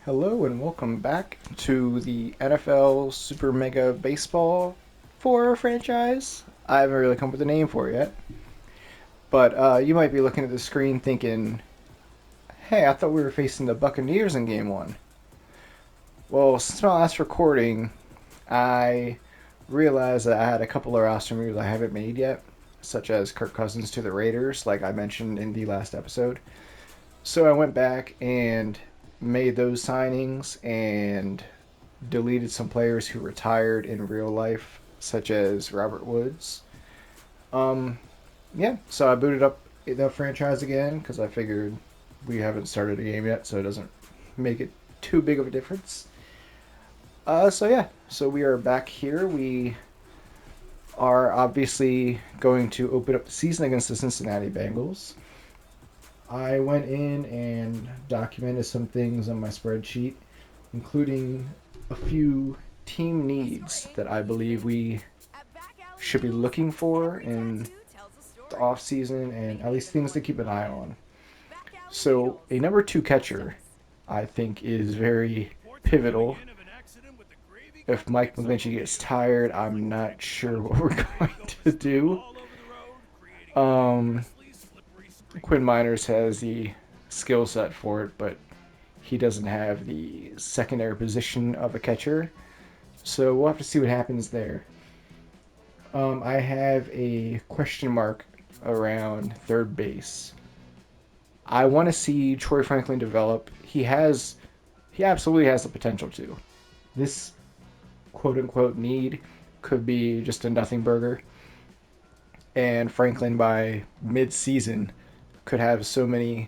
Hello and welcome back to the NFL Super Mega Baseball 4 franchise. I haven't really come up with a name for it yet, but you might be looking at the screen thinking, hey, I thought we were facing the Buccaneers in game one. Well, since my last recording, I realized that I had a couple of roster moves I haven't made yet, such as Kirk Cousins to the Raiders, like I mentioned in the last episode. So I went back and made those signings and deleted some players who retired in real life, such as Robert Woods. Um, yeah, so I booted up the franchise again because I figured we haven't started a game yet, so it doesn't make it too big of a difference. So we are back here. We are obviously going to open up the season against the Cincinnati Bengals. I went in and documented some things on my spreadsheet, including a few team needs that I believe we should be looking for in the off season and at least things to keep an eye on. So a number two catcher, I think, is very pivotal. If Mike McGlinchey gets tired, I'm not sure what we're going to do. Um, Quinn Miners has the skill set for it, but he doesn't have the secondary position of a catcher. So we'll have to see what happens there. I have a question mark around third base. I want to see Troy Franklin develop. He absolutely has the potential to. This quote unquote need could be just a nothing burger. And Franklin by mid season could have so many,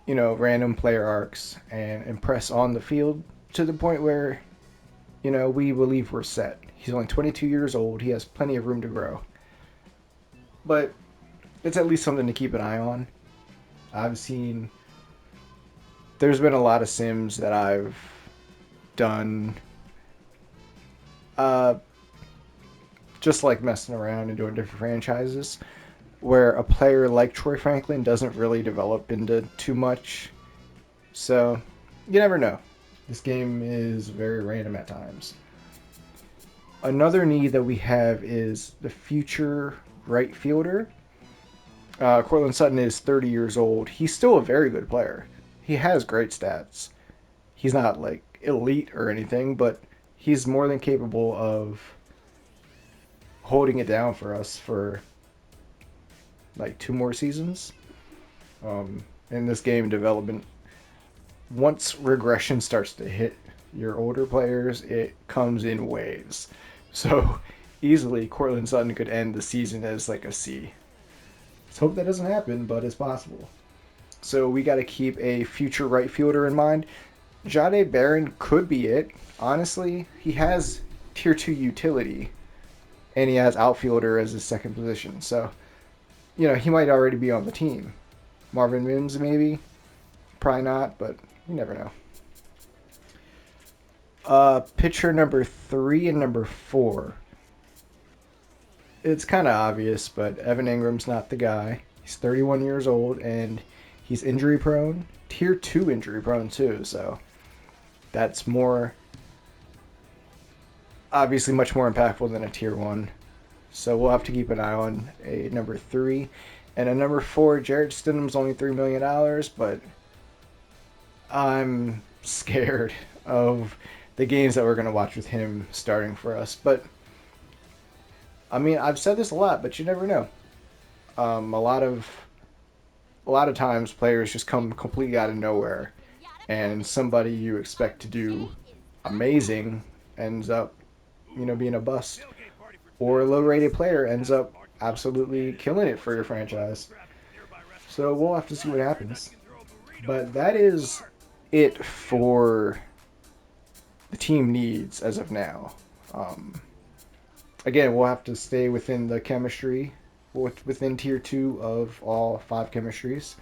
random player arcs and impress on the field to the point where, we believe we're set. He's only 22 years old. He has plenty of room to grow. But it's at least something to keep an eye on. I've seen there's been a lot of sims that I've done uh, just like messing around and doing different franchises where a player like Troy Franklin doesn't really develop into too much. So you never know. This game is very random at times. Another need that we have is the future right fielder. Cortland Sutton is 30 years old. He's still a very good player. He has great stats. He's not like elite or anything, but he's more than capable of holding it down for us for like two more seasons. In this game development, once regression starts to hit your older players, it comes in waves. So easily, Cortland Sutton could end the season as like a C. Let's hope that doesn't happen, but it's possible. So we got to keep a future right fielder in mind. Jade Barron could be it. Honestly, he has tier 2 utility, and he has outfielder as his second position. So, he might already be on the team. Marvin Mims, maybe. Probably not, but you never know. Pitcher number 3 and number 4. It's kind of obvious, but Evan Ingram's not the guy. He's 31 years old, and he's injury prone. Tier 2 injury prone, too, so that's more, obviously much more impactful than a tier 1. So we'll have to keep an eye on a number 3. And a number 4, Jared Stidham's only $3 million, but I'm scared of the games that we're going to watch with him starting for us. But, I mean, I've said this a lot, but you never know. A lot of times players just come completely out of nowhere, and somebody you expect to do amazing ends up, being a bust. Or a low-rated player ends up absolutely killing it for your franchise. So we'll have to see what happens. But that is it for the team needs as of now. Again, we'll have to stay within the chemistry, within tier 2 of all 5 chemistries.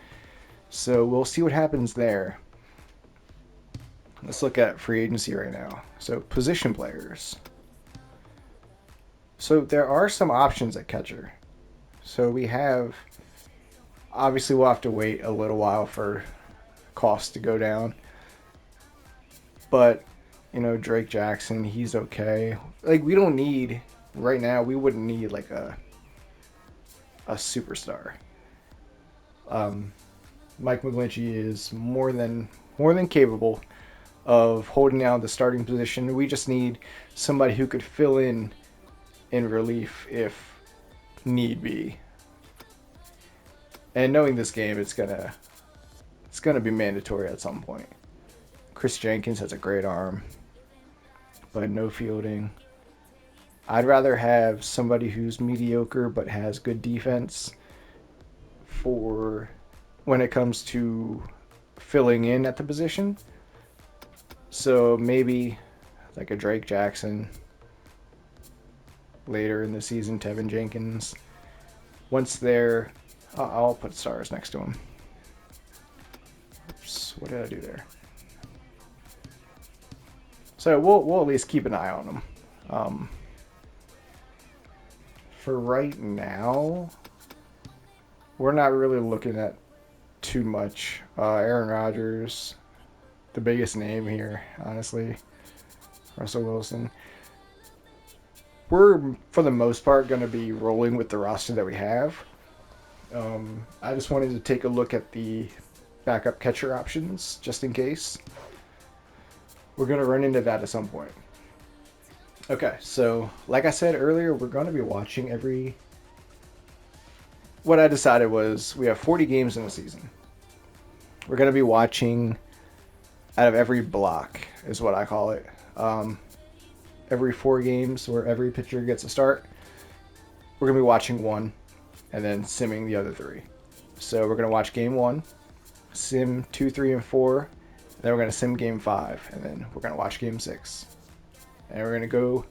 So we'll see what happens there. Let's look at free agency right now. So position players. So there are some options at catcher. So we have, obviously we'll have to wait a little while for costs to go down. But, Drake Jackson, he's okay. Like, we don't need, right now, we wouldn't need like a superstar. Um, Mike McGlinchey is more than capable of holding down the starting position. We just need somebody who could fill in relief if need be. And knowing this game, it's gonna be mandatory at some point. Chris Jenkins has a great arm, but no fielding. I'd rather have somebody who's mediocre but has good defense for when it comes to filling in at the position. So maybe like a Drake Jackson later in the season, Tevin Jenkins. Once they're, I'll put stars next to him. Oops, what did I do there? So we'll at least keep an eye on them. For right now, we're not really looking at too much. Aaron Rodgers, the biggest name here, honestly. Russell Wilson. We're, for the most part, going to be rolling with the roster that we have. I just wanted to take a look at the backup catcher options, just in case. We're going to run into that at some point. Okay, so like I said earlier, we're going to be watching every... What I decided was we have 40 games in a season. We're going to be watching out of every block, is what I call it. Every 4 games where every pitcher gets a start, we're going to be watching one and then simming the other 3. So we're going to watch game 1, sim 2, 3, and 4. Then we're going to sim game 5, and then we're going to watch game 6. And we're going to go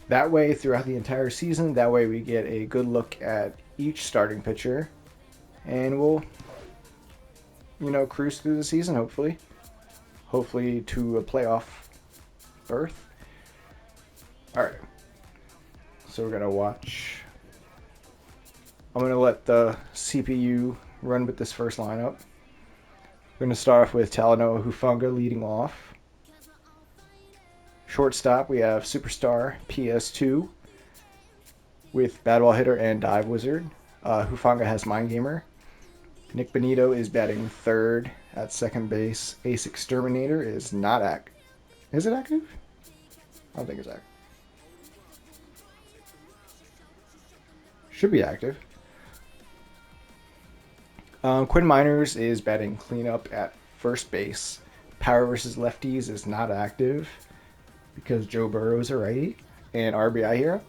that way throughout the entire season. That way we get a good look at each starting pitcher. And we'll, cruise through the season, hopefully. Hopefully to a playoff berth. Alright. So we're going to watch. I'm going to let the CPU run with this first lineup. We're going to start off with Talanoa Hufanga leading off. Shortstop, we have Superstar PS2 with Bad Ball Hitter and Dive Wizard. Hufanga has Mind Gamer. Nick Benito is batting third at second base. Ace Exterminator is not active. Is it active? I don't think it's active. Should be active. Quinn Miners is batting cleanup at first base. Power versus Lefties is not active because Joe Burrow is a righty and RBI hero.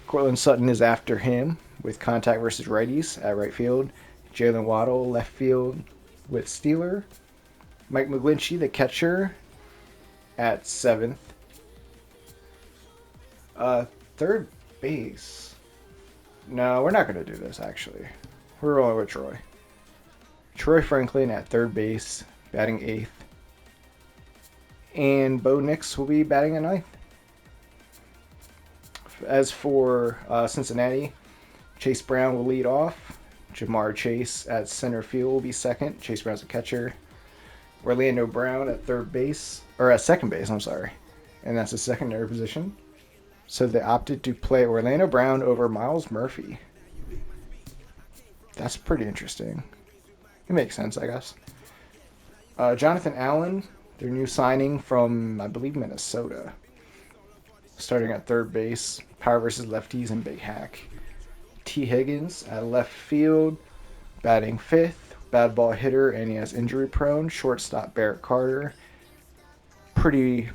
Cortland Sutton is after him with contact versus righties at right field. Jalen Waddle left field with Steeler. Mike McGlinchey, the catcher, at 7th. Third base. No, we're not going to do this, actually. We're rolling with Troy. Troy Franklin at third base, batting 8th. And Bo Nix will be batting at 9th. As for Cincinnati, Chase Brown will lead off. Jamar Chase at center field will be second. Chase Brown's a catcher. Orlando Brown at third base, or at second base, I'm sorry. And that's a secondary position. So they opted to play Orlando Brown over Miles Murphy. That's pretty interesting. It makes sense, I guess. Jonathan Allen, their new signing from, I believe, Minnesota. Starting at third base. Power versus Lefties and Big Hack. T. Higgins at left field. Batting 5th. Bad ball hitter, and he has injury prone. Shortstop Barrett Carter. Pretty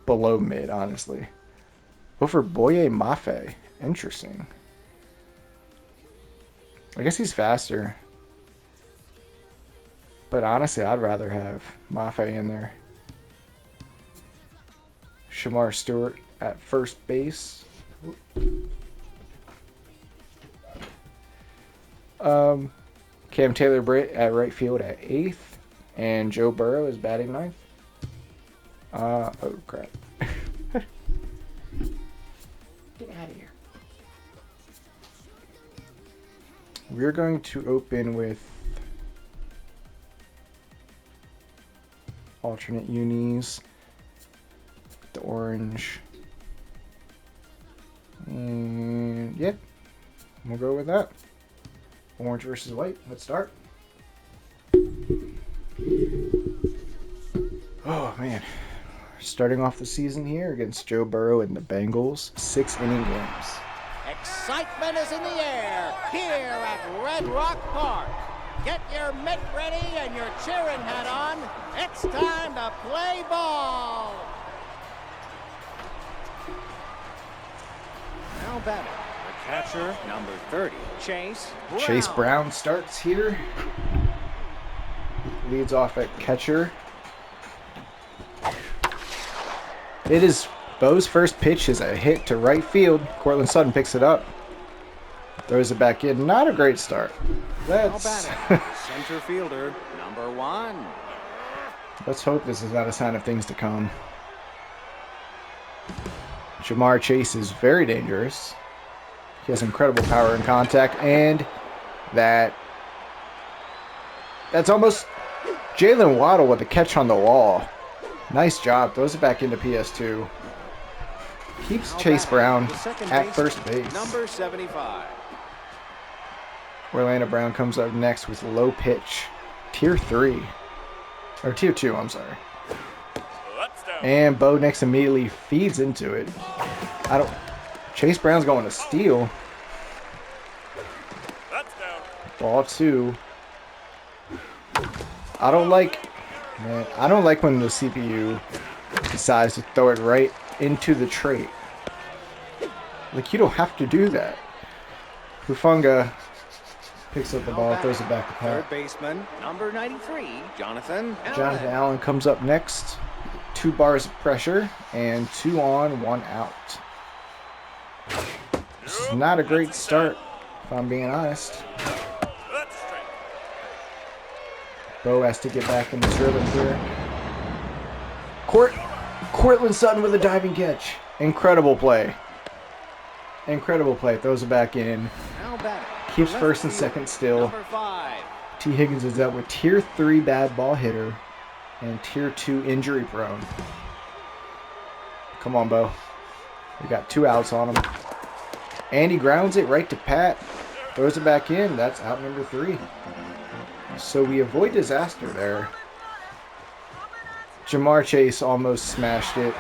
below mid, honestly. Over Boye Mafe. Interesting. I guess he's faster. But honestly, I'd rather have Mafe in there. Shamar Stewart at first base. Cam Taylor-Britt at right field at 8th. And Joe Burrow is batting 9th. Oh, crap. Get out of here. We're going to open with alternate unis. The orange. And yeah, we'll go with that. Orange versus white. Let's start. Oh man. Starting off the season here against Joe Burrow and the Bengals. 6-inning games. Excitement is in the air here at Red Rock Park. Get your mitt ready and your cheering hat on. It's time to play ball. Now batting, the catcher, number 30, Chase Brown. Chase Brown starts here. Leads off at catcher. It is Bo's first pitch is a hit to right field. Cortland Sutton picks it up. Throws it back in. Not a great start. That's Center fielder, number 1. Let's hope this is not a sign of things to come. Jamar Chase is very dangerous. He has incredible power and contact, and that's almost Jalen Waddle with a catch on the wall. Nice job. Throws it back into PS2. Keeps Chase Brown at first base. Number 75. Orlando Brown comes up next with low pitch. Tier 3. Or Tier 2, I'm sorry. And Bo Nix immediately feeds into it. Chase Brown's going to steal. Ball 2. I don't like when the CPU decides to throw it right into the trait. Like, you don't have to do that. Hufunga picks up the ball, throws it back to Pat. Third baseman, number 93, Jonathan Allen comes up next. 2 bars of pressure and 2 on, 1 out. This is not a great start, if I'm being honest. Bo has to get back in this rhythm here. Cortland Sutton with a diving catch. Incredible play. Incredible play. Throws it back in. Keeps first and second still. T. Higgins is up with Tier 3 bad ball hitter and Tier 2 injury prone. Come on, Bo. We got 2 outs on him. And he grounds it right to Pat. Throws it back in. That's out number 3. So we avoid disaster there. Jamar Chase almost smashed it.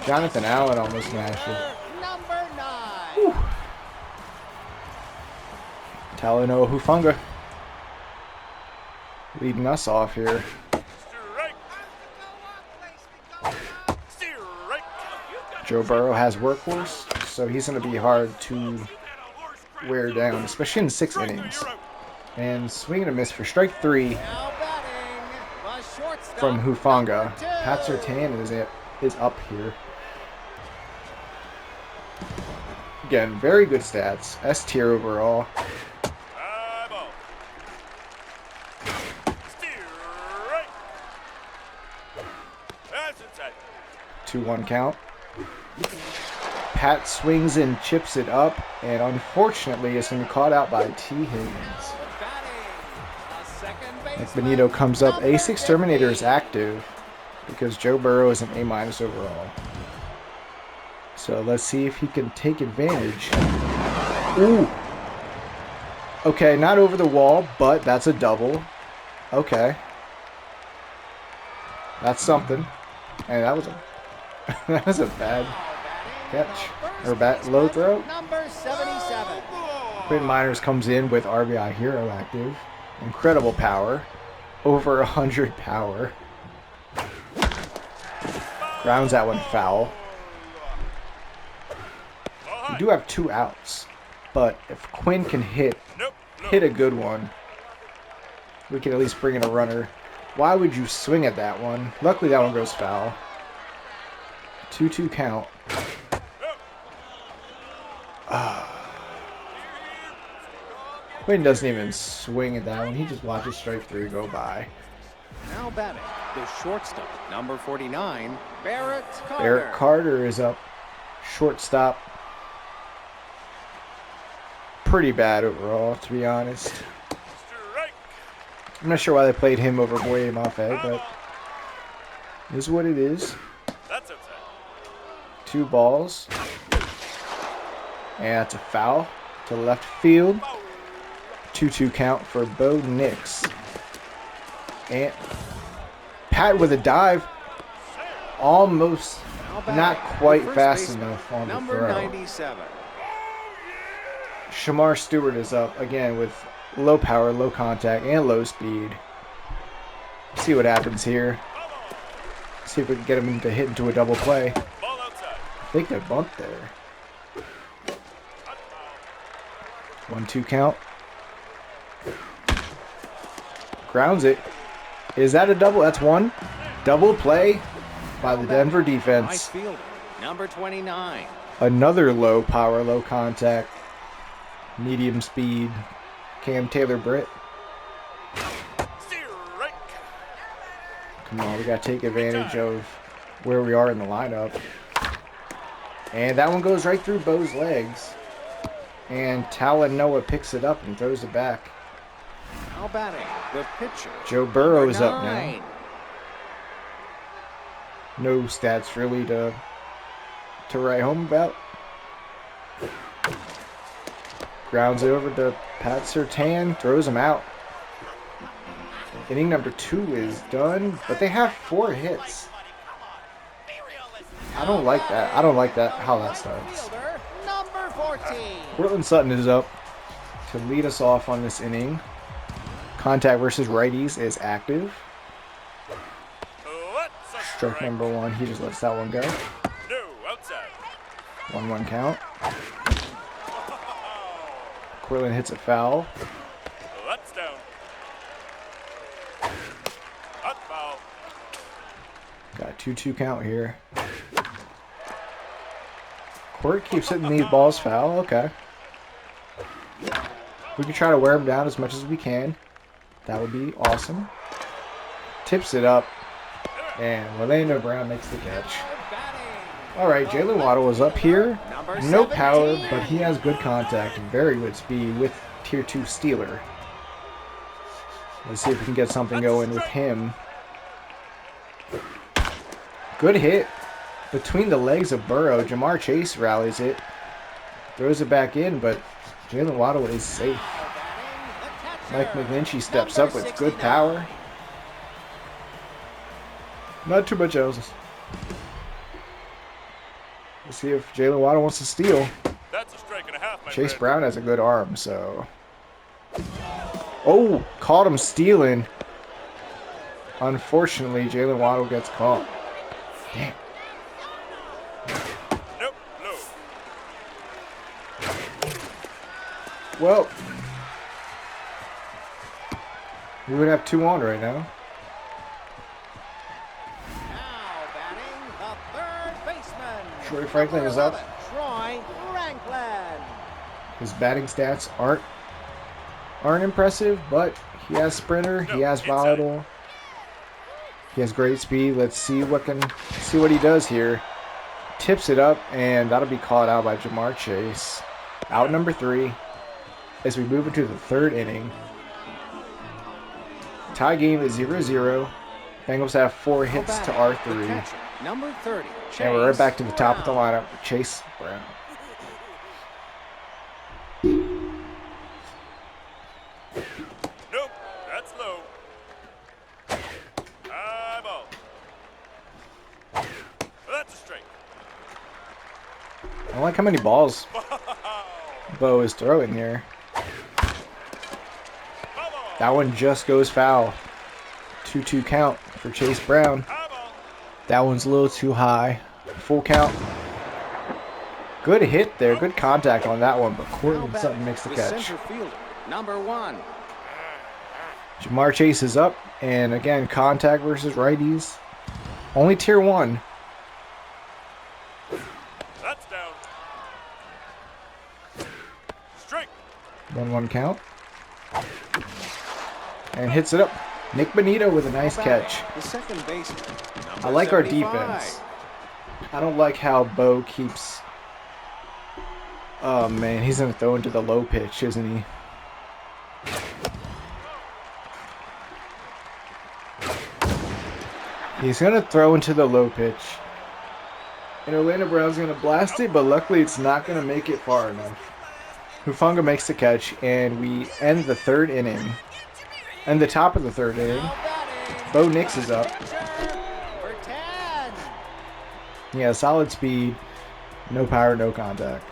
Jonathan Allen almost smashed it. Number 9. Whew. Talanoa Hufunga leading us off here. Joe Burrow has workhorse, so he's going to be hard to wear down, especially in 6 innings. And swing and a miss for strike 3 from Hufunga. Pat Surtain is up here. Again, very good stats. S tier overall. 2-1 count. Pat swings and chips it up, and unfortunately it's going to be caught out by T. Higgins. Nick Benito comes up. Ace Exterminator is active because Joe Burrow is an A- overall. So let's see if he can take advantage. Ooh. Okay, not over the wall, but that's a double. Okay. That's something. And that was a that was a bad catch. Or low throw. Number 77. Quinn Miners comes in with RBI Hero active. Incredible power. Over 100 power. Grounds that one foul. We do have 2 outs. But if Quinn can hit a good one, we can at least bring in a runner. Why would you swing at that one? Luckily that one goes foul. 2-2 count. Quinn doesn't even swing at that one. He just watches strike 3 go by. Now batting, the shortstop, number 49, Barrett Carter. Barrett Carter is up. Shortstop. Pretty bad overall, to be honest. I'm not sure why they played him over Boye Mafe, but is what it is. That's outside. 2 balls. And that's a foul to left field. 2-2 count for Bo Nix. And Pat with a dive. Almost not quite fast enough on the Number throw. 97. Shamar Stewart is up again with low power, low contact, and low speed. See what happens here. See if we can get him to hit into a double play. Ball outside. I think they bumped there. 1-2 count. Grounds it. Is that a double? That's one. Double play by the Denver Nice defense. field. Number 29. Another low power, low contact, medium speed. Cam Taylor-Britt. Strike. Come on, we got to take advantage of where we are in the lineup. And that one goes right through Bo's legs. And Talanoa picks it up and throws it back. Now batting, the pitcher. Joe Burrow Number is up 9. now. No stats really to write home about. Grounds it over to Pat Surtain, throws him out. Inning number 2 is done, but they have 4 hits. I don't like that. I don't like that how that starts. Fielder, number 14. Cortland Sutton is up to lead us off on this inning. Contact versus righties is active. What's a Strike number 1, he just lets that one go. No, outside. 1-1 count. Cortland hits a foul. That's down. That's foul. Got a 2-2 count here. Court keeps hitting these balls foul. Okay. We can try to wear him down as much as we can. That would be awesome. Tips it up. And Orlando Brown makes the catch. Alright, Jalen Waddle is up here. No power, but he has good contact and very good speed with Tier 2 Steeler. Let's see if we can get something going with him. Good hit. Between the legs of Burrow, Jamar Chase rallies it. Throws it back in, but Jalen Waddle is safe. Mike McGlinchey steps up with good power. Not too much else. Let's see if Jalen Waddle wants to steal. That's a strike and a half, my Chase friend. Brown has a good arm, so... Oh, caught him stealing. Unfortunately, Jalen Waddle gets caught. Damn. Nope, no. Well, we would have 2 on right now. Now batting, the third baseman. Troy Franklin is up. Troy Franklin. His batting stats aren't impressive, but he has sprinter, he has volatile, he has great speed. Let's see what he does here. Tips it up, and that'll be caught out by Jamar Chase. Out number 3 as we move into the 3rd inning. Tie game is 0-0. Bengals have 4 hits to our 3. Number 30. And we're right back to the top of the lineup with Chase Brown. Nope, that's low. High ball. That's a strike. I don't like how many balls Bo is throwing here. That one just goes foul. 2-2 count for Chase Brown. High ball. That one's a little too high. Full count. Good hit there. Good contact on that one, but Cortland Sutton makes the catch. Center fielder, number 1. Jamar Chase is up, and again, contact versus righties. Only Tier 1. That's down. Strike. 1-1 count. And hits it up. Nick Bonito with a nice catch. The second baseman. I like our 75. defense. I don't like how Bo keeps... Oh, man, he's going to throw into the low pitch, isn't he? He's going to throw into the low pitch. And Orlando Brown's going to blast it, but luckily it's not going to make it far enough. Hufanga makes the catch, and we end the third inning. And the top of the third inning. Bo Nix is up. For 10. Yeah, solid speed. No power, no contact.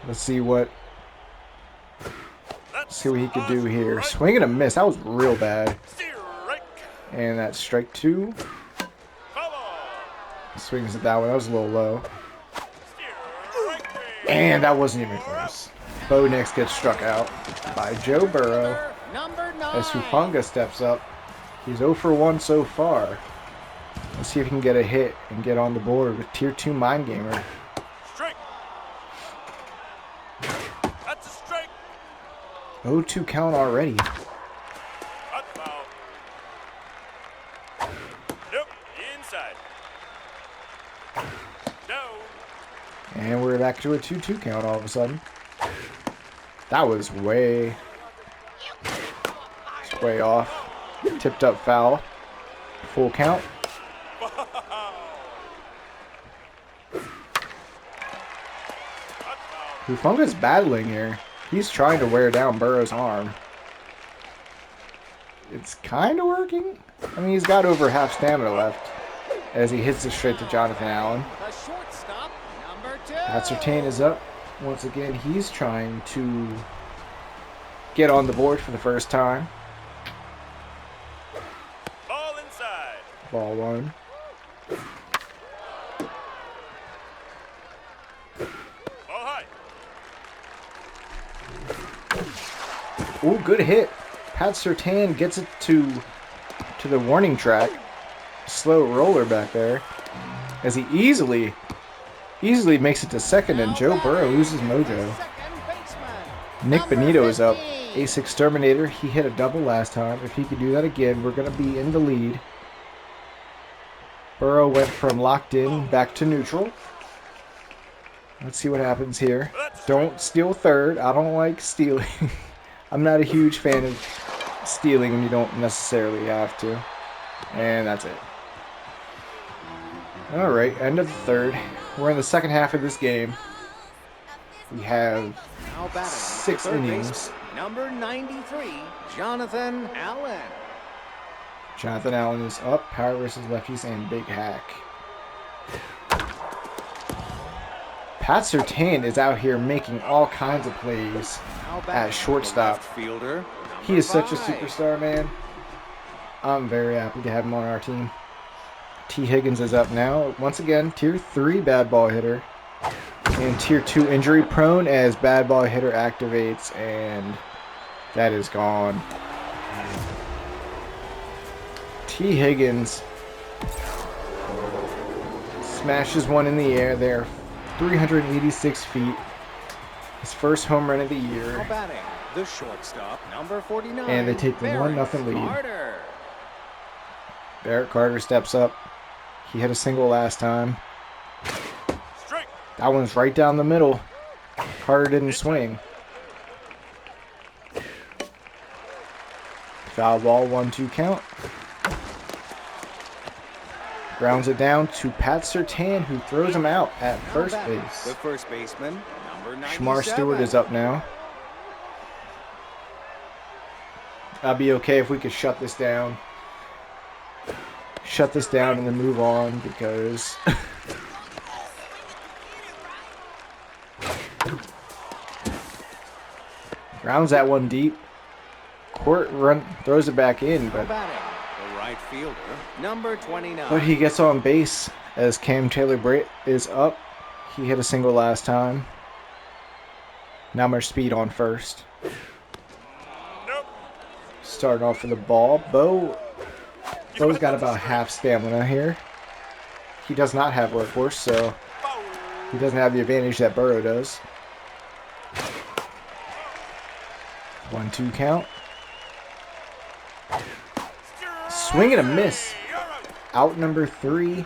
Let's see what he could do here. Swing and a miss. That was real bad. Strike. And that's strike 2. Swings at that one. That was a little low. And that wasn't even close. Bo Nix gets struck out by Joe Burrow Number 9. as Hufanga steps up. He's 0 for 1 so far. Let's see if he can get a hit and get on the board with Tier 2 Mind Gamer. Strike. That's a strike. 0-2 count already. That's foul. Nope. Inside. No. And we're back to a 2-2 count all of a sudden. That was way off. Tipped up foul. Full count. Hufanga's battling here. He's trying to wear down Burrow's arm. It's kind of working. I mean, he's got over half stamina left as he hits it straight to Jonathan Allen. The shortstop, number 2. Pat Surtain is up. Once again, he's trying to get on the board for the first time. Ball inside. Ball 1. Ball high. Ooh, good hit. Pat Surtain gets it to the warning track. Slow roller back there as he easily makes it to second, and Joe Burrow loses mojo. Second baseman. Nick Number Benito is up. 15. Ace Exterminator. He hit a double last time. If he could do that again, we're going to be in the lead. Burrow went from locked in back to neutral. Let's see what happens here. Don't steal third. I don't like stealing. I'm not a huge fan of stealing when you don't necessarily have to. And that's it. Alright, end of the third. We're in the second half of this game. We have Now batting, 6 third innings. baseman, number 93, Jonathan Allen. Jonathan Allen is up. Power versus lefties and big hack. Pat Surtain is out here making all kinds of plays Now at batting, shortstop. the left fielder, He is such a number 5. superstar, man. I'm very happy to have him on our team. T. Higgins is up now. Once again, Tier 3 bad ball hitter. And Tier 2 injury prone as bad ball hitter activates, and that is gone. T. Higgins smashes one in the air there. 386 feet. His first home run of the Now year. batting, the shortstop, number 49. And they take the Barrett 1-0 lead. Carter. Barrett Carter steps up. He hit a single last time. Strike. That one's right down the middle. Carter didn't swing. Foul ball, 1-2 count. Grounds it down to Pat Surtain, who throws him out at Now first batting, base. the first baseman, number 97. Shamar Stewart is up now. I'd be okay if we could shut this down. Shut this down and then move on, because grounds that one deep. Court throws it back in, Now but batting, the right fielder, number 29. he gets on base as Cam Taylor-Britt is up. He hit a single last time. Not much speed on first. Nope. Starting off for the ball. Bo's got about half stamina here. He does not have workhorse, so Foul. he doesn't have the advantage that Burrow does. 1-2 count. Swing and a miss. You're out. Out number 3.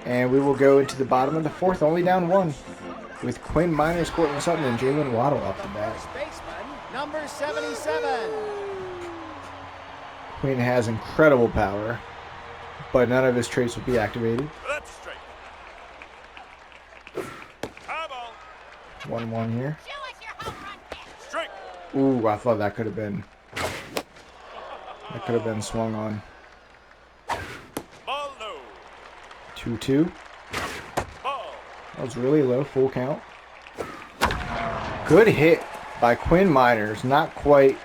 And we will go into the bottom of the 4th, only down 1. With Quinn Miners, Courtland Sutton, and Jalen Waddle up the bat. First baseman, number 77. Quinn has incredible power, but none of his traits will be activated. That's straight. High ball. 1-1 here. Straight. Ooh, I thought that could have been swung on. Ball low. 2-2. Ball. That was really low, full count. Good hit by Quinn Miners, not quite.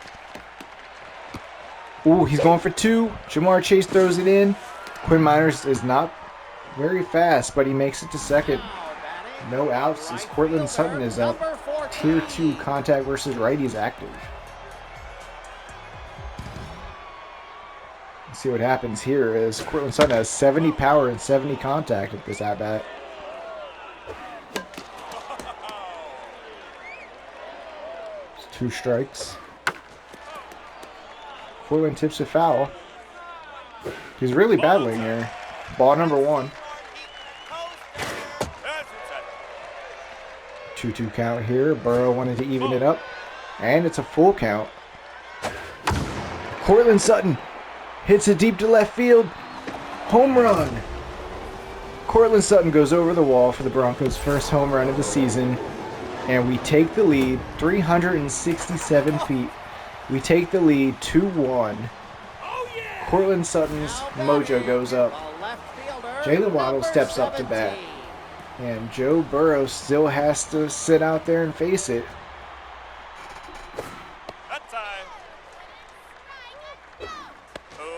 Ooh, he's going for 2. Jamar Chase throws it in. Quinn Miners is not very fast, but he makes it to second. No outs as Cortland Sutton is up. Tier 2 contact versus righties active. Let's see what happens here as Cortland Sutton has 70 power and 70 contact at this at-bat. It's 2 strikes. Cortland tips a foul. He's really battling here. Ball number 1. That's inside. 2-2 count here. Burrow wanted to even it up. And it's a full count. Cortland Sutton hits it deep to left field. Home run. Cortland Sutton goes over the wall for the Broncos' first home run of the season. And we take the lead 367 feet. We take the lead 2-1. Cortland Sutton's mojo goes up. Jalen Waddle steps up to bat. And Joe Burrow still has to sit out there and face it. That time.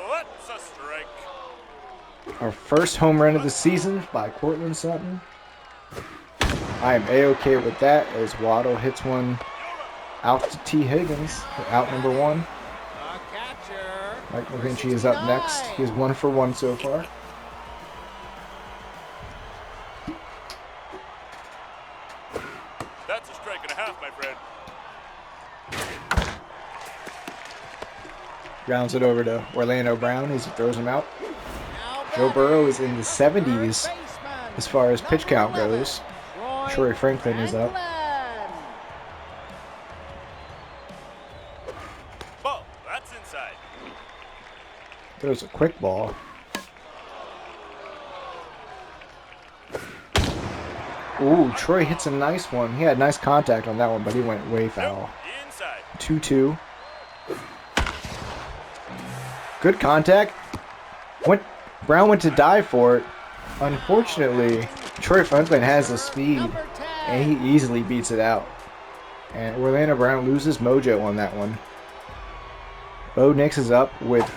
That's a strike. Our first home run of the season by Cortland Sutton. I am A-okay with that as Waddle hits one out to T. Higgins for out number 1. Mike McGlinchey is up next. He's 1 for 1 so far. That's a strike and a half, my friend. Grounds it over to Orlando Brown as he throws him out. Joe Burrow is in the 70s as far as pitch count goes. Troy Franklin is up. Ball. That's inside. Throws a quick ball. Ooh, Troy hits a nice one. He had nice contact on that one, but he went way foul. Inside. 2-2. Good contact. Brown went to dive for it. Unfortunately, Troy Franklin has the speed, and he easily beats it out. And Orlando Brown loses mojo on that one. Bo Nix is up with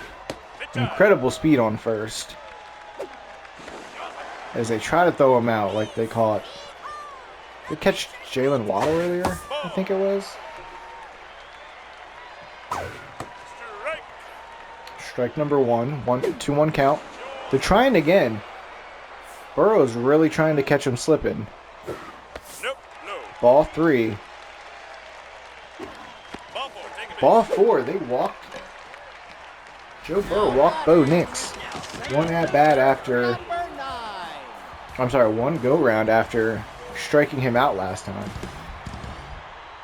incredible speed on first as they try to throw him out like they caught. They catch Jalen Waddle earlier, I think it was. Strike. Strike number 1, 2-1 count. They're trying again. Burrow's really trying to catch him slipping. Nope. No. Ball 3. Ball 4. Take a base. Ball 4. They walked. Joe Burrow walked Bo Nix. One at bat after. I'm sorry, one go round after striking him out last time.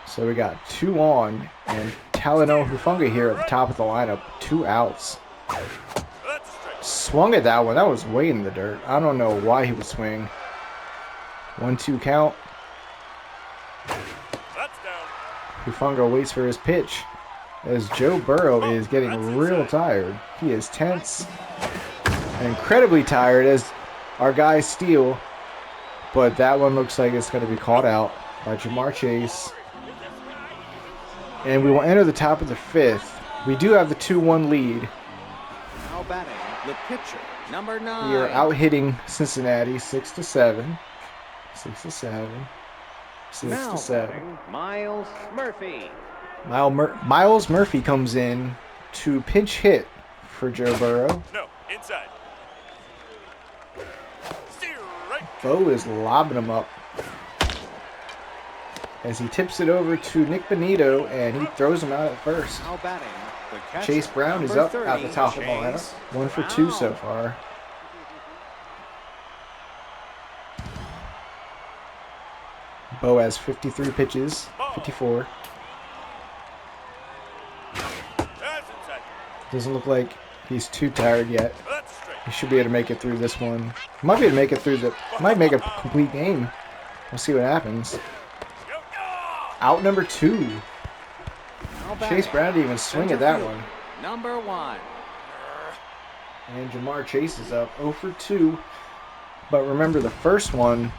So we got 2 on, and Talanoa Hufanga here at the top of the lineup. 2 outs. That's a strike. Swung at that one. That was way in the dirt. I don't know why he would swing. 1-2 count. That's down. Hufanga waits for his pitch as Joe Burrow is getting real tired. He is tense and incredibly tired as our guys steal, but that one looks like it's going to be caught out by Jamar Chase. And we will enter the top of the 5th. We do have the 2-1 lead. Now batting, the pitcher, number 9. We are out hitting Cincinnati 6-7. 6-7. 6-7. Miles Murphy. Miles Murphy comes in to pinch hit for Joe Burrow. No. Inside. Strike. Bo is lobbing him up as he tips it over to Nick Benito, and he throws him out at first. Now batting, the catcher, Chase Brown is number up at the 30, top of the Chase lineup. 1 for 2 Brown. so far. Bo has 53 pitches, 54. That's inside. Doesn't look like He's too tired yet. That's a strike. He should be able to make it through this one. Might be able to make it through the... Might make a complete game. We'll see what happens. Go. Out number 2. Now Chase batting, Brown didn't even swing at that one. number 1. And Jamar Chase is up 0 for 2. But remember the first one...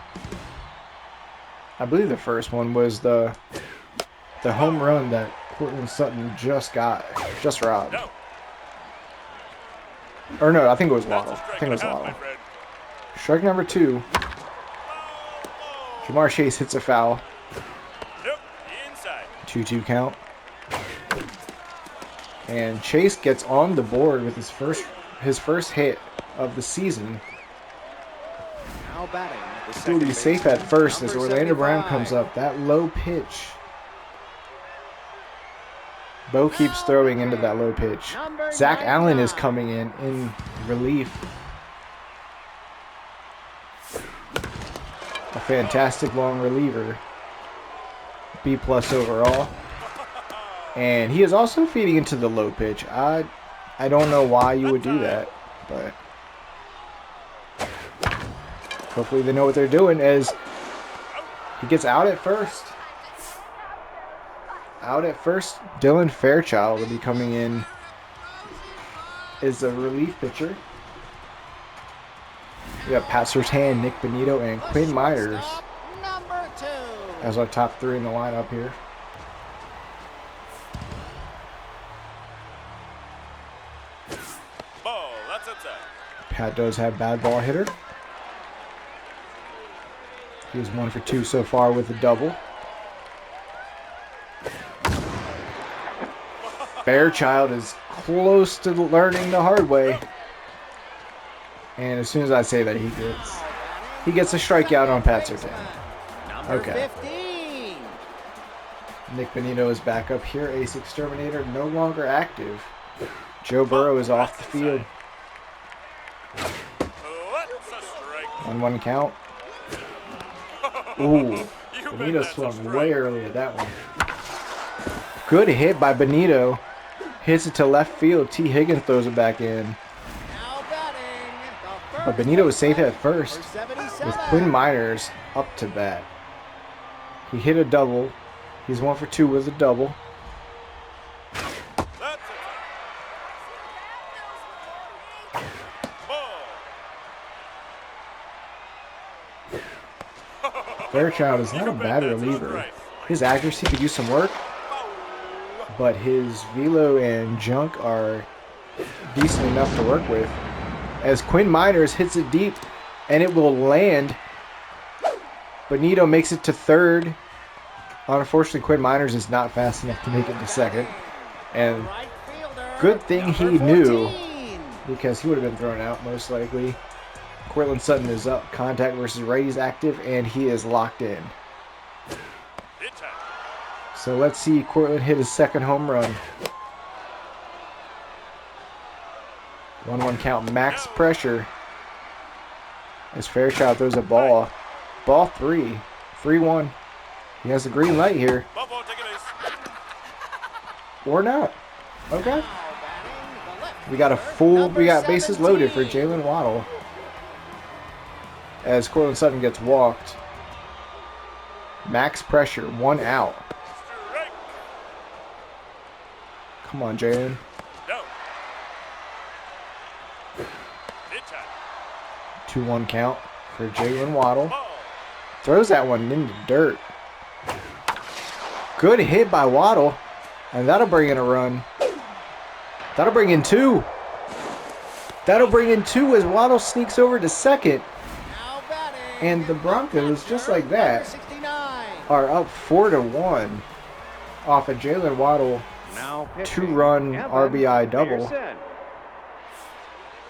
I believe the first one was the home run that Cortland Sutton just robbed. No. Or no, I think it was That's Waddle. a strike I think it was and a half, my Waddle. friend. Strike number 2. Jamar Chase hits a foul. Nope. Inside. 2-2 count. And Chase gets on the board with his first hit of the season. Now batting. The Still second be safe at baseman, first as number Orlando Brown 75. comes up. That low pitch. Bo keeps throwing into that low pitch. Number Zach Allen is 99. coming in relief. A fantastic long reliever. B+ overall. And he is also feeding into the low pitch. I don't know why you would do that, but hopefully they know what they're doing as he gets out at first. Out at first, Dylan Fairchild will be coming in as a relief pitcher. We have Pat Surtain, Nick Benito, and Quinn Myers Number 2. as our top 3 in the lineup here. Ball. That's outside. Pat does have bad ball hitter. He was 1 for 2 so far with a double. Fairchild is close to learning the hard way. And as soon as I say that, he gets a strikeout on Pat Surtain. Number Okay. 15. Nick Benito is back up here. Ace Exterminator no longer active. Joe Burrow is off the field. That's a strike. 1-1 count. Ooh. You bet Benito that's a swung strike. way early at that one. Good hit by Benito. Hits it to left field. T. Higgins throws it back in. Now batting. The But first Benito was safe at baseman first for 77. with Quinn Myers up to bat. He hit a double. He's 1 for 2 with a double. That's a ball. Fairchild is not a bad reliever. His accuracy could use some work, but his velo and junk are decent enough to work with. As Quinn Miners hits it deep, and it will land. Benito makes it to third. Unfortunately, Quinn Miners is not fast enough to make it to second. And Right fielder, good thing he number knew, 14. because he would have been thrown out most likely. Cortland Sutton is up. Contact versus Ray's active, and he is locked in. Hit time. So let's see Cortland hit his second home run. 1-1 count, max pressure. As Fairchild throws a ball. Ball 3. 3-1. He has a green light here. Buffalo, take a base. Or not. Okay. Now batting, the left We got a fielder, full, number we got bases loaded for 17. Jalen Waddle. As Cortland Sutton gets walked. Max pressure, 1 out. Strike. Come on, Jalen. No. Hit time. 2-1 count for Jalen Waddle. Ball. Throws that one into dirt. Good hit by Waddle. And that'll bring in a run. That'll bring in 2. That'll bring in 2 as Waddle sneaks over to second. Now batting, And the Broncos, just like number that, 69. are up 4-1 off a Jalen Waddle Now pitching, 2-run Evan RBI double. Pearson.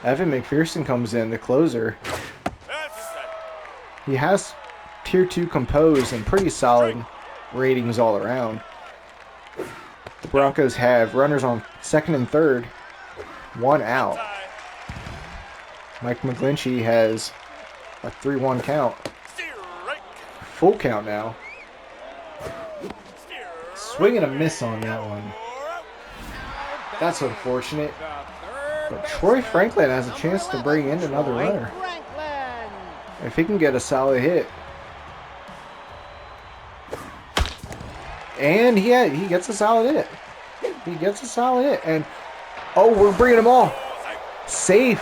Evan McPherson comes in, the closer. That's inside. He has Tier 2 composed and pretty solid ratings all around. The Broncos have runners on second and third, 1 out. Tie. Mike McGlinchey has a 3-1 count. Strike. Full count now. Strike. Swing and a miss on that one. Or out. That's unfortunate. The third But Troy Franklin has a chance to bring in another Troy runner. Franklin. If he can get a solid hit. And he gets a solid hit. He gets a solid hit. And, oh, we're bringing them all. Safe.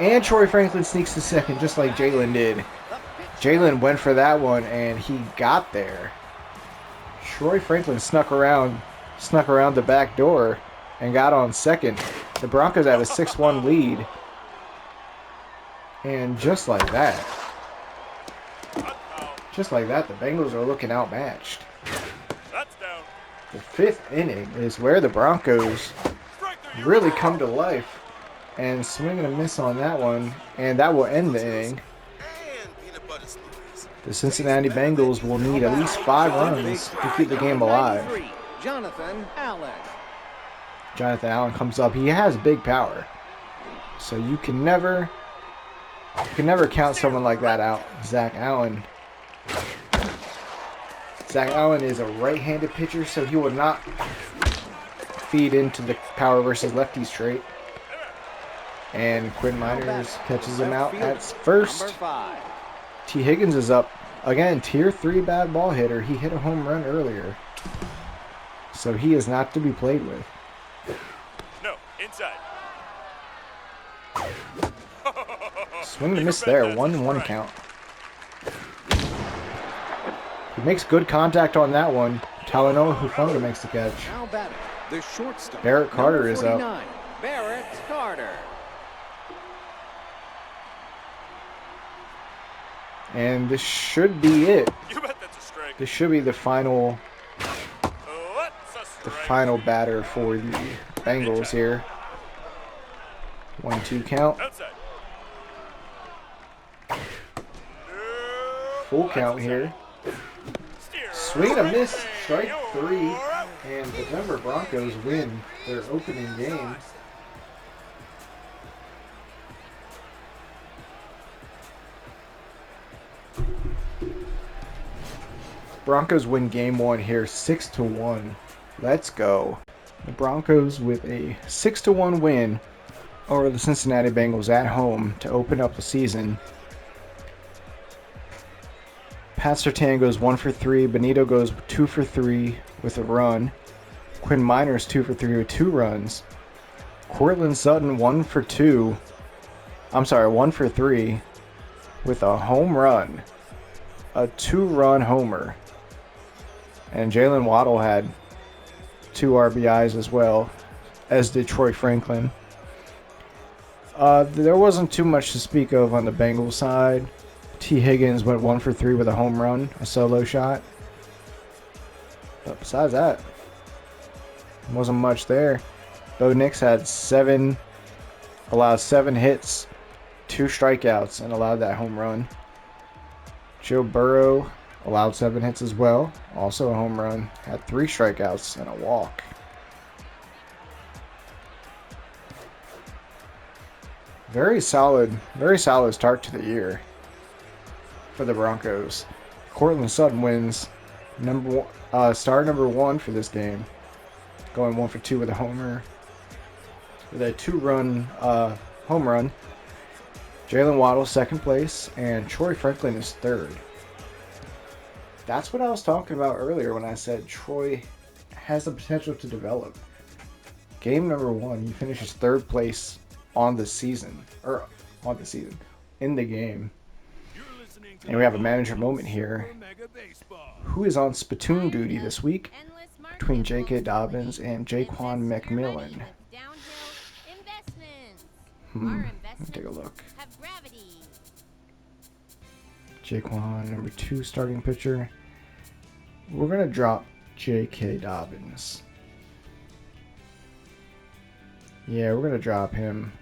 And Troy Franklin sneaks to second just like Jalen did. Jalen went for that one, and he got there. Troy Franklin snuck around the back door and got on second. The Broncos have a 6-1 lead. And just like that, the Bengals are looking outmatched. That's down. The 5th inning is where the Broncos really come to life. And swing and a miss on that one, and that will end the inning. The Cincinnati Bengals will need at least 5 runs to keep the game alive. Jonathan Allen. Jonathan Allen comes up. He has big power, so you can never count someone like that out. Zach Allen. Zach Allen is a right-handed pitcher, so he will not feed into the power versus lefties trait. And Quinn Miners catches him out at first. T. Higgins is up. Again, tier 3 bad ball hitter. He hit a home run earlier, so he is not to be played with. No, inside. Swing and miss there. 1-1 count. He makes good contact on that one. Talanoa Hufanga makes the catch. Now batting, the shortstop. Barrett Carter is up. Barrett Carter. And this should be it. You bet that's a strike. This should be the final That's a strike. batter for the Bengals here. 1-2 count. Outside. Full count here. Swing and a miss. Strike 3. And the Denver Broncos win their opening game. Broncos win game 1 here 6-1. Let's go. The Broncos with a 6-1 win over the Cincinnati Bengals at home to open up the season. Pat Surtain goes 1 for 3. Benito goes 2 for 3 with a run. Quinn Miners 2 for 3 with 2 runs. Courtland Sutton 1 for 3 with a home run. A 2-run homer. And Jalen Waddle had 2 RBIs as well, as did Troy Franklin. There wasn't too much to speak of on the Bengals side. T. Higgins went 1 for 3 with a home run, a solo shot. But besides that, wasn't much there. Bo Nix had allowed 7 hits, 2 strikeouts, and allowed that home run. Joe Burrow allowed 7 hits as well, also a home run, had 3 strikeouts and a walk. Very solid start to the year for the Broncos. Courtland Sutton wins star number 1 for this game, going 1 for 2 with a homer, with a 2-run home run. Jalen Waddle 2nd place, and Troy Franklin is 3rd. That's what I was talking about earlier when I said Troy has the potential to develop. Game number 1, he finishes 3rd place in the game. And we have a manager moment here. Who is on spittoon duty this week between J.K. Dobbins and Jaquan McMillan? Let me take a look. Jaquan, number 2 starting pitcher. We're going to drop J.K. Dobbins. Yeah, we're going to drop him.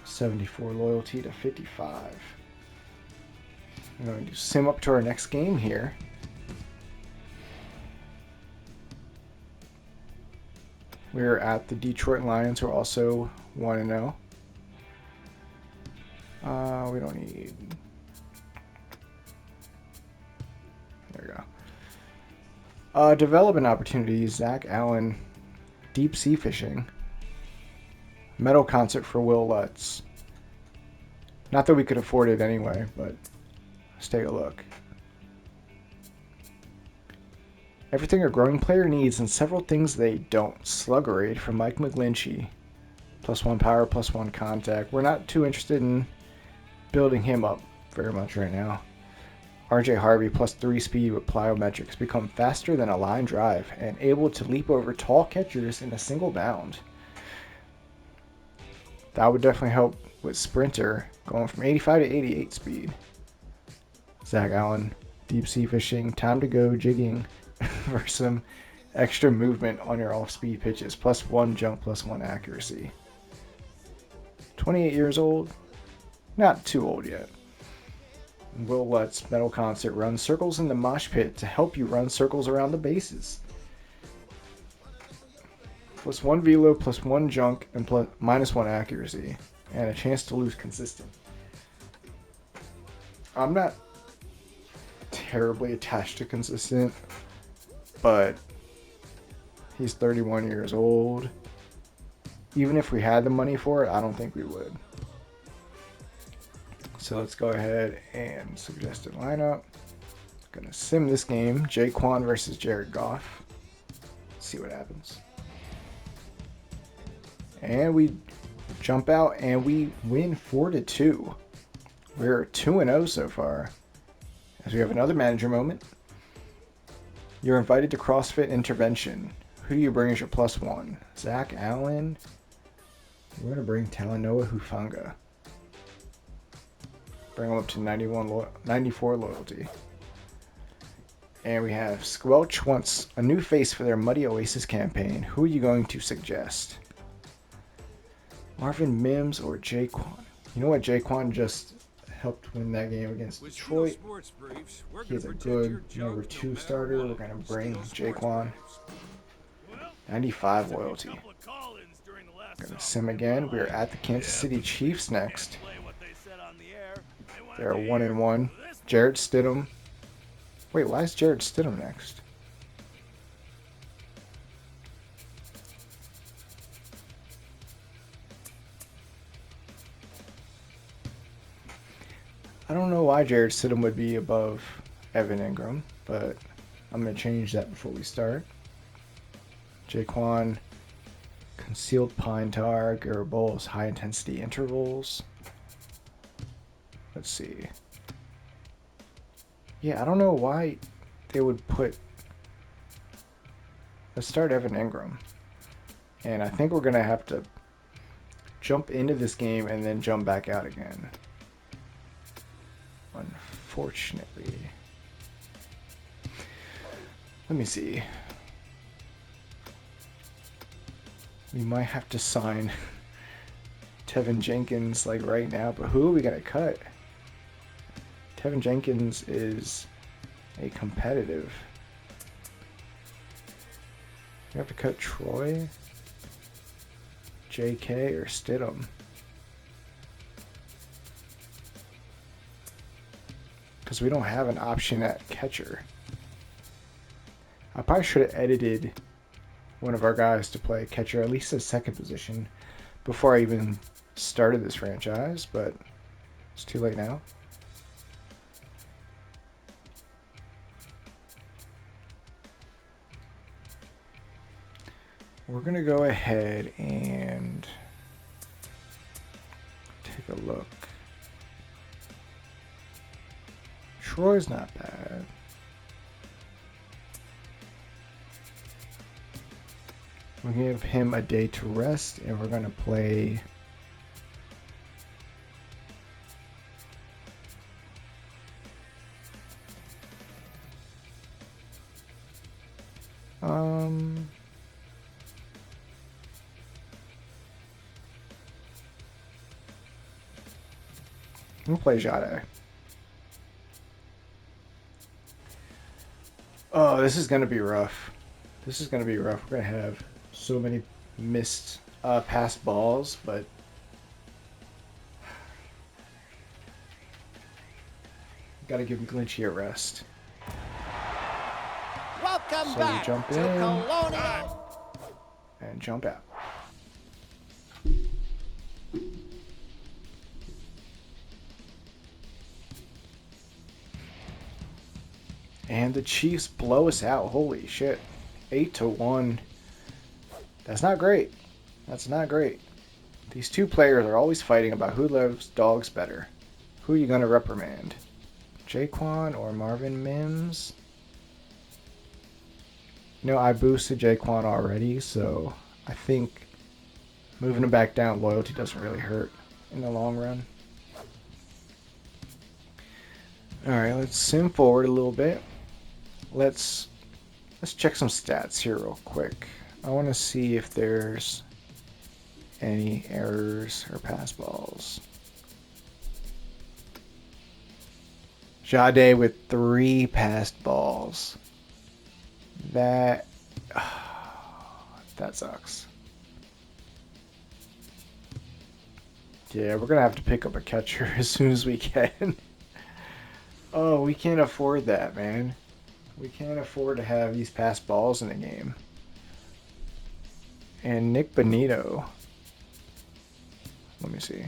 74 loyalty to 55. I'm going to sim up to our next game here. We're at the Detroit Lions, who are also 1-0. We don't need... There we go. Development opportunities. Zach Allen, deep sea fishing. Metal Concert for Will Lutz. Not that we could afford it anyway, but let's take a look. Everything a growing player needs and several things they don't. Sluggerade from Mike McGlinchey. +1 power, +1 contact. We're not too interested in building him up very much right now. RJ Harvey +3 speed with plyometrics. Become faster than a line drive and able to leap over tall catchers in a single bound. That would definitely help with Sprinter going from 85 to 88 speed. Zach Allen, deep sea fishing, time to go jigging for some extra movement on your off-speed pitches. +1 jump, +1 accuracy. 28 years old, not too old yet. Will Lutz, Metal Concert, run circles in the mosh pit to help you run circles around the bases. +1 velo, +1 junk, and -1 accuracy, and a chance to lose consistent. I'm not terribly attached to consistent, but he's 31 years old. Even if we had the money for it, I don't think we would. So let's go ahead and suggest a lineup. Gonna sim this game. Jaquan versus Jared Goff. See what happens. And we jump out and we win 4-2. We're 2-0 so far. As we have another manager moment. You're invited to CrossFit Intervention. Who do you bring as your +1? Zach Allen. We're going to bring Talanoa Hufanga. Bring him up to 94 loyalty. And we have Squelch wants a new face for their Muddy Oasis campaign. Who are you going to suggest? Marvin Mims or Jaquan? You know what? Jaquan just helped win that game against Detroit. He's a good number 2 starter. We're going to bring Jaquan. 95 loyalty. Going to sim again. We are at the Kansas City Chiefs next. They're 1-1. Jarrett Stidham. Wait, why is Jarrett Stidham next? I don't know why Jarrett Stidham would be above Evan Ingram, but I'm going to change that before we start. Jaquan, concealed pine tar, Garibaldi's high intensity intervals. Let's see. Yeah, I don't know why they would put... Let's start Evan Ingram. And I think we're going to have to jump into this game and then jump back out again. Unfortunately. Let me see. We might have to sign Tevin Jenkins like right now, but who are we going to cut? Tevin Jenkins is a competitive. We have to cut Troy, JK, or Stidham. Because we don't have an option at catcher. I probably should have edited one of our guys to play catcher, at least a second position, before I even started this franchise, but it's too late now. We're going to go ahead and take a look. Troy's not bad. We'll give him a day to rest, and we're going to play we'll play Jade. Oh, this is going to be rough. This is going to be rough. We're going to have so many missed pass balls, but got to give McGlinchey a rest. Welcome So back we jump to in Colonial. and jump out. And the Chiefs blow us out. Holy shit. 8-1. That's not great. That's not great. These two players are always fighting about who loves dogs better. Who are you going to reprimand? Jaquan or Marvin Mims? You know, I boosted Jaquan already, so I think moving him back down loyalty doesn't really hurt in the long run. Alright, let's sim forward a little bit. Let's check some stats here real quick. I want to see if there's any errors or pass balls. Jade with 3 passed balls. That sucks. Yeah, we're gonna have to pick up a catcher as soon as we can. Oh, we can't afford that, man. We can't afford to have these passed balls in the game. And Nick Bonito. Let me see.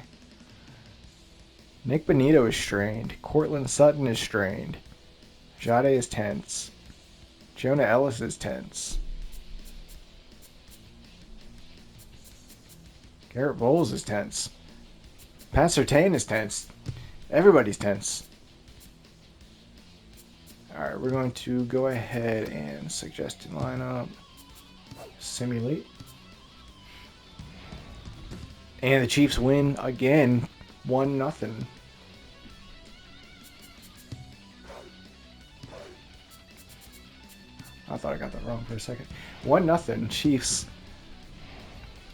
Nick Bonito is strained. Cortland Sutton is strained. Jade is tense. Jonah Ellis is tense. Garrett Bowles is tense. Pat Surtain is tense. Everybody's tense. Alright, we're going to go ahead and suggest a lineup. Simulate. And the Chiefs win again. 1-0. I thought I got that wrong for a second. 1-0 Chiefs.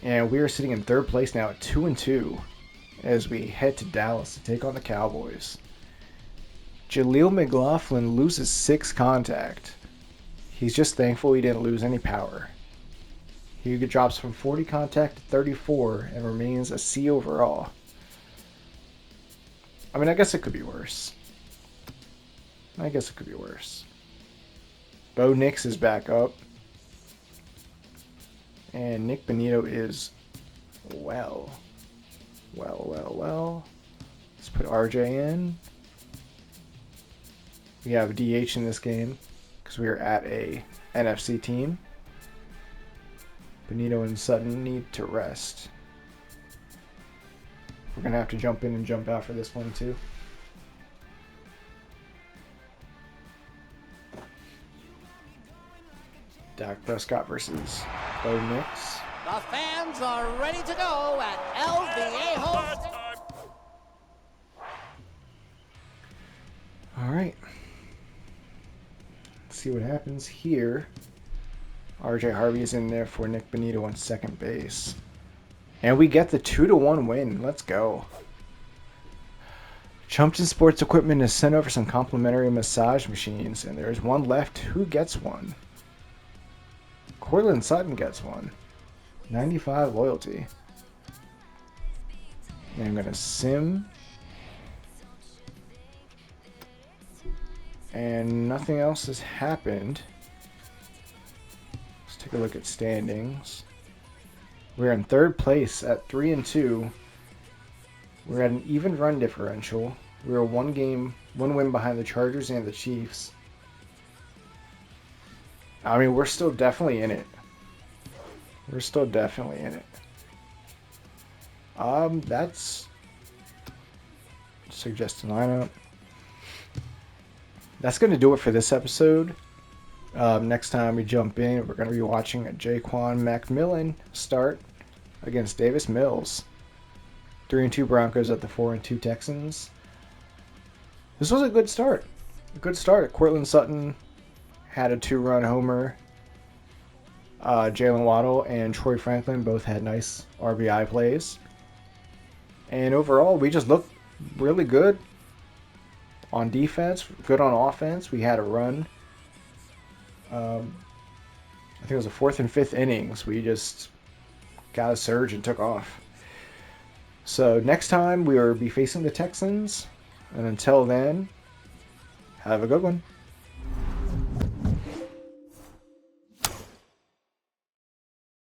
And we are sitting in 3rd place now at 2-2 as we head to Dallas to take on the Cowboys. Jaleel McLaughlin loses 6 contact. He's just thankful he didn't lose any power. He drops from 40 contact to 34 and remains a C overall. I mean, I guess it could be worse. Bo Nix is back up. And Nick Bonito is well. Let's put RJ in. We have a DH in this game because we are at a NFC team. Bonito and Sutton need to rest. We're going to have to jump in and jump out for this one too. Dak Prescott versus Bo Nix. The fans are ready to go at LVA Home. All right. Let's see what happens here. RJ Harvey is in there for Nick Bonito on second base. And we get the 2-1 win. Let's go. Chumpton Sports Equipment has sent over some complimentary massage machines, and there's one left. Who gets one? Cortland Sutton gets one. 95 loyalty. And I'm going to sim. And nothing else has happened. Let's take a look at standings. We're in 3rd place at 3-2. We're at an even run differential. We're one win behind the Chargers and the Chiefs. I mean, we're still definitely in it. That's suggested lineup. That's going to do it for this episode. Next time we jump in, we're going to be watching a Jaquan McMillan start against Davis Mills. 3-2 Broncos at the 4-2 Texans. This was a good start. Cortland Sutton had a 2-run homer. Jalen Waddle and Troy Franklin both had nice RBI plays. And overall, we just looked really good on defense, good on offense. We had a run. I think it was the 4th and 5th innings. We just got a surge and took off. So next time we will be facing the Texans. And until then, have a good one.